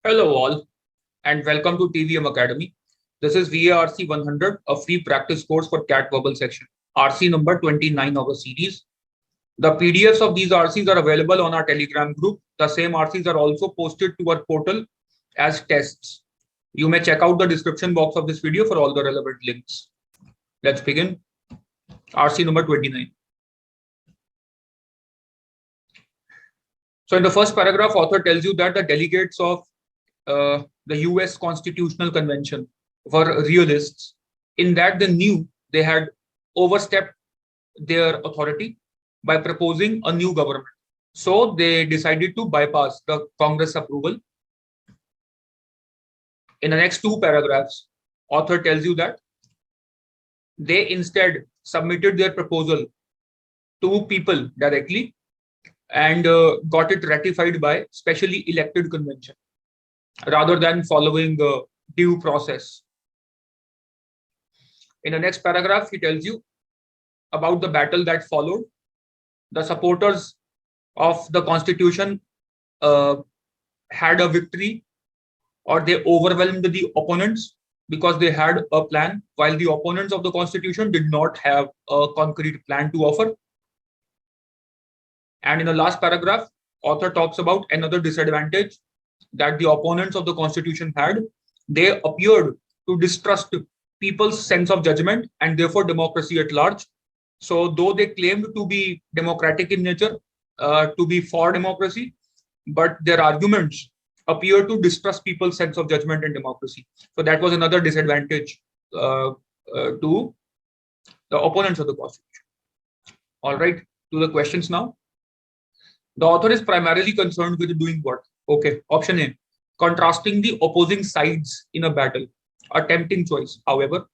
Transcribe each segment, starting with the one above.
Hello all and welcome to TVM Academy. This is VARC 100, a free practice course for CAT verbal section. RC number 29 of a series. The PDFs of these RCs are available on our Telegram group. The same RCs are also posted to our portal as tests. You may check out the description box of this video for all the relevant links. Let's begin. RC number 29. So in the first paragraph, author tells you that the delegates of the US Constitutional Convention were realists, in that they knew they had overstepped their authority by proposing a new government. So they decided to bypass the Congress approval. In the next two paragraphs, author tells you that they instead submitted their proposal to people directly and got it ratified by specially elected convention, rather than following the due process. In the next paragraph, he tells you about the battle that followed. The supporters of the Constitution had a victory, or they overwhelmed the opponents because they had a plan, while the opponents of the Constitution did not have a concrete plan to offer. And in the last paragraph, author talks about another disadvantage that the opponents of the Constitution had. They appeared to distrust people's sense of judgment and therefore democracy at large. So though they claimed to be democratic in nature, to be for democracy, but their arguments appear to distrust people's sense of judgment and democracy. So that was another disadvantage to the opponents of the Constitution. All right, to the questions now. The author is primarily concerned with doing what? Okay, option A, contrasting the opposing sides in a battle, a tempting choice. However,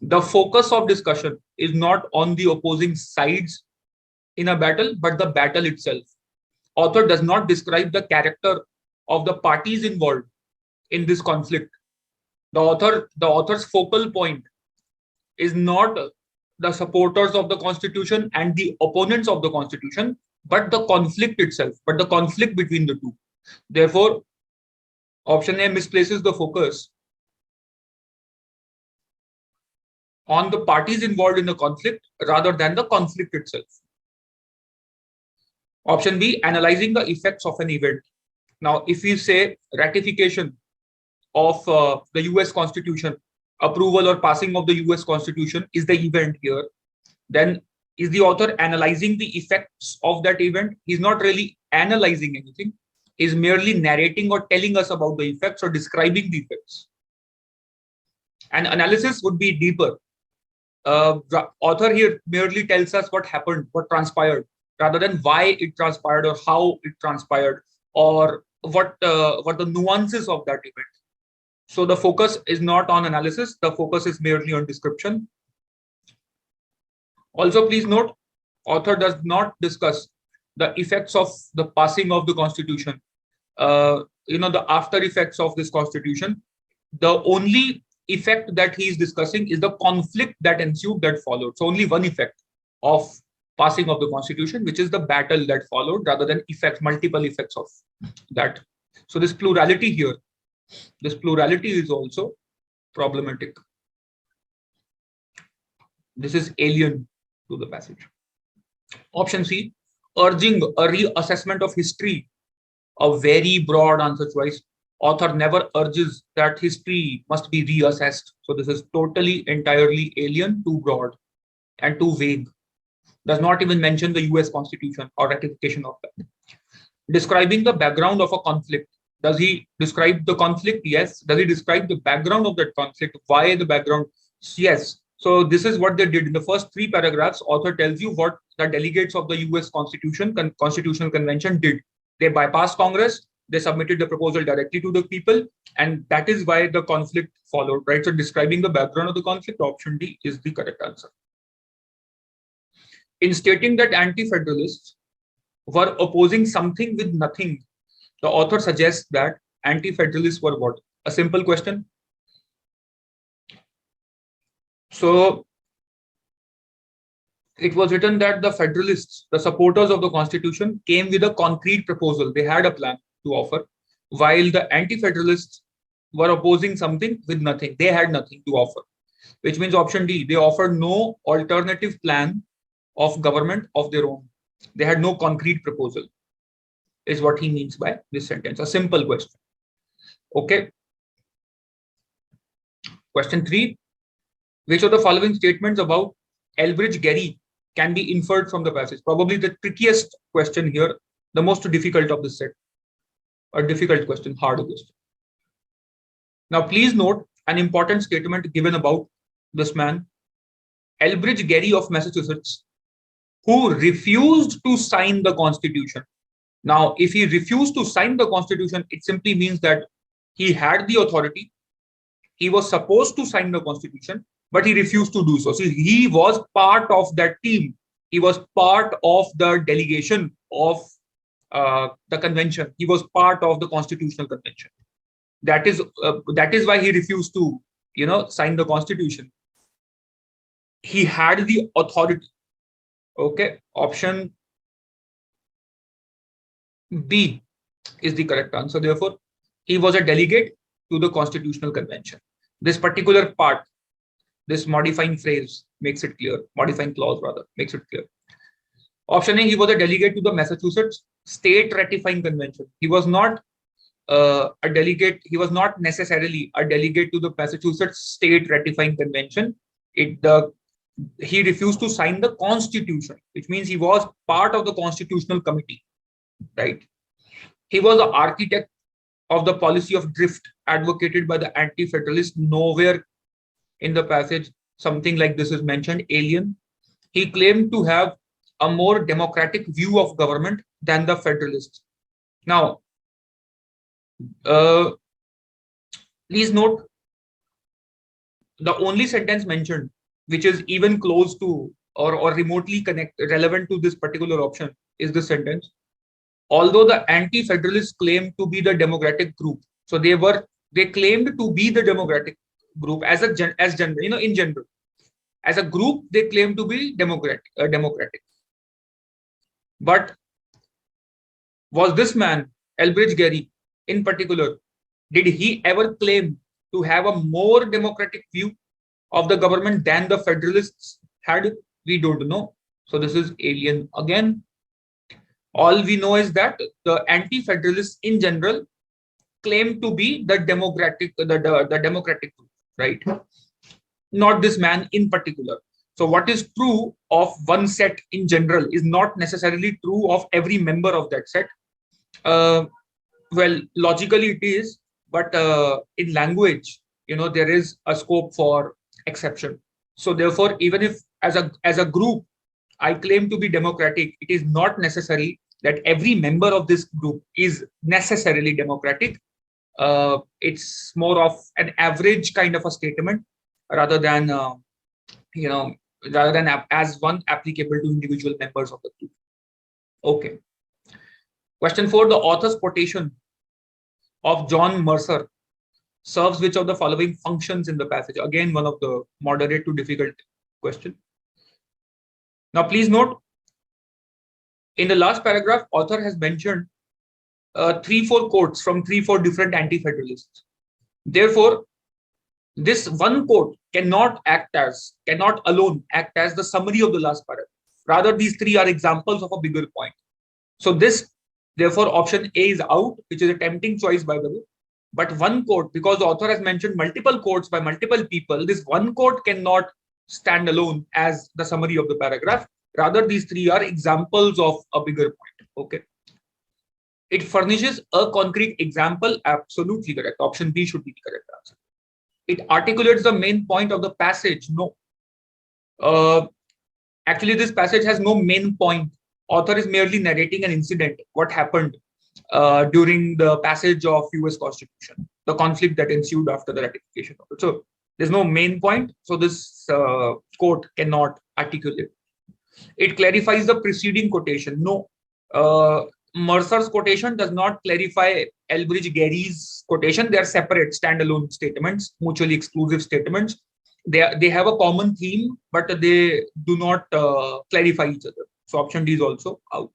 the focus of discussion is not on the opposing sides in a battle, but the battle itself. Author does not describe the character of the parties involved in this conflict. The author's focal point is not the supporters of the Constitution and the opponents of the Constitution, but the conflict itself, but the conflict between the two. Therefore, option A misplaces the focus on the parties involved in the conflict rather than the conflict itself. Option B, analyzing the effects of an event. Now, if we say ratification of the US Constitution, approval or passing of the US Constitution is the event here, then is the author analyzing the effects of that event? He's not really analyzing anything. He's merely narrating or telling us about the effects or describing the effects. An analysis would be deeper. The author here merely tells us what happened, what transpired, rather than why it transpired or how it transpired, or what the nuances of that event. So the focus is not on analysis. The focus is merely on description. Also, please note, author does not discuss the effects of the passing of the Constitution, the after effects of this Constitution. The only effect that he is discussing is the conflict that ensued, that followed. So only one effect of passing of the Constitution, which is the battle that followed, rather than multiple effects of that. So this plurality here, this plurality is also problematic. This is alien to the passage. Option C, urging a reassessment of history, a very broad answer choice. Author never urges that history must be reassessed. So this is totally, entirely alien, too broad and too vague. Does not even mention the US Constitution or ratification of that. Describing the background of a conflict. Does he describe the conflict? Yes. Does he describe the background of that conflict? Why the background? Yes. So this is what they did. In the first three paragraphs, author tells you what the delegates of the US Constitutional Convention did. They bypassed Congress. They submitted the proposal directly to the people. And that is why the conflict followed, right? So describing the background of the conflict, option D is the correct answer. In stating that anti-federalists were opposing something with nothing, the author suggests that anti-federalists were what? A simple question. So it was written that the Federalists, the supporters of the Constitution, came with a concrete proposal. They had a plan to offer, while the anti-federalists were opposing something with nothing. They had nothing to offer, which means option D, they offered no alternative plan of government of their own. They had no concrete proposal, is what he means by this sentence. A simple question. Okay. Question 3. Which of the following statements about Elbridge Gerry can be inferred from the passage? Probably the trickiest question here, the most difficult of the set. A difficult question, hard question. Now, please note an important statement given about this man, Elbridge Gerry of Massachusetts, who refused to sign the Constitution. Now, if he refused to sign the Constitution, it simply means that he had the authority. He was supposed to sign the Constitution, but he refused to do so. So he was part of that team. He was part of the delegation of the convention. He was part of the Constitutional Convention. That is why he refused to, sign the Constitution. He had the authority. Okay, option B is the correct answer. Therefore, he was a delegate to the Constitutional Convention. This particular part, this modifying phrase makes it clear, modifying clause rather, makes it clear. Option A, he was a delegate to the Massachusetts State Ratifying Convention. He was not a delegate, he was not necessarily a delegate to the Massachusetts State Ratifying Convention. He refused to sign the Constitution, which means he was part of the Constitutional Committee, right? He was the architect of the policy of drift advocated by the anti-federalists. Nowhere in the passage something like this is mentioned. Alien. He claimed to have a more democratic view of government than the federalists. Now, please note the only sentence mentioned which is even close to or remotely relevant to this particular option is this sentence. Although the anti-federalists claimed to be the democratic group, so they claimed to be the democratic group in general, as a group they claimed to be democratic. But was this man, Elbridge Gerry, in particular, did he ever claim to have a more democratic view of the government than the federalists had? We don't know. So this is alien again. All we know is that the anti-federalists in general claim to be the democratic group, right? Not this man in particular. So what is true of one set in general is not necessarily true of every member of that set. Well, logically it is, but in language, there is a scope for exception. So therefore, even if as a group I claim to be democratic, it is not necessary that every member of this group is necessarily democratic. It's more of an average kind of a statement rather than as one applicable to individual members of the group. Okay. Question 4, the author's quotation of John Mercer serves which of the following functions in the passage? Again, one of the moderate to difficult question. Now, please note, in the last paragraph, author has mentioned 3-4 quotes from 3-4 different anti-federalists. Therefore, this one quote cannot alone act as the summary of the last paragraph. Rather, these 3 are examples of a bigger point. So therefore, option A is out, which is a tempting choice, by the way. But one quote, because the author has mentioned multiple quotes by multiple people, this one quote cannot stand alone as the summary of the paragraph. Rather, these 3 are examples of a bigger point. Okay. It furnishes a concrete example. Absolutely correct. Option B should be the correct answer. It articulates the main point of the passage. No. Actually, this passage has no main point. Author is merely narrating an incident, what happened during the passage of US Constitution, the conflict that ensued after the ratification of it. So there's no main point. So this quote cannot articulate. It clarifies the preceding quotation. No. Mercer's quotation does not clarify Elbridge Gerry's quotation. They are separate, standalone statements, mutually exclusive statements. They have a common theme, but they do not clarify each other. So option D is also out.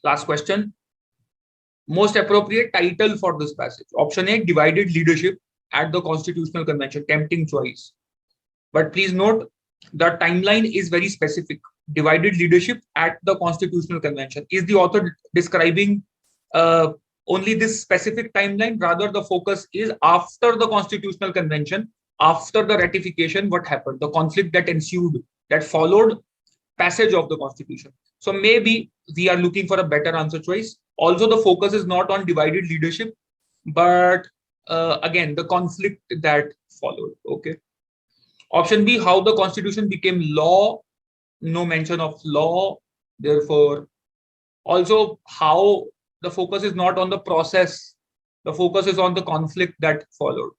Last question. Most appropriate title for this passage. Option A, divided leadership at the Constitutional Convention. Tempting choice. But please note, the timeline is very specific. Divided leadership at the Constitutional Convention. Is the author describing only this specific timeline? Rather, the focus is after the Constitutional Convention, after the ratification, what happened? The conflict that ensued, that followed passage of the Constitution. So maybe we are looking for a better answer choice. Also, the focus is not on divided leadership, but again, the conflict that followed. Okay. Option B, how the Constitution became law. No mention of law. Therefore, also how the focus is not on the process. The focus is on the conflict that followed.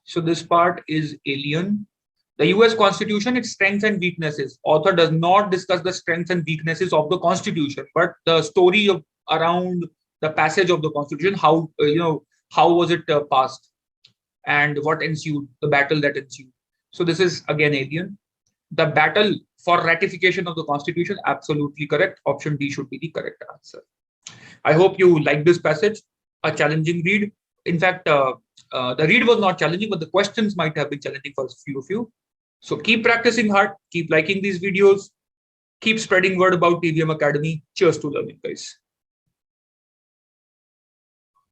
So this part is alien. The US Constitution, its strengths and weaknesses. Author does not discuss the strengths and weaknesses of the Constitution, but the story around the passage of the Constitution, how how was it passed, and what ensued, the battle that ensued. So this is again alien. The battle for ratification of the Constitution, absolutely correct. Option D should be the correct answer. I hope you like this passage. A challenging read. In fact, the read was not challenging, but the questions might have been challenging for a few of you. So keep practicing hard, keep liking these videos, keep spreading word about TVM Academy. Cheers to learning, guys.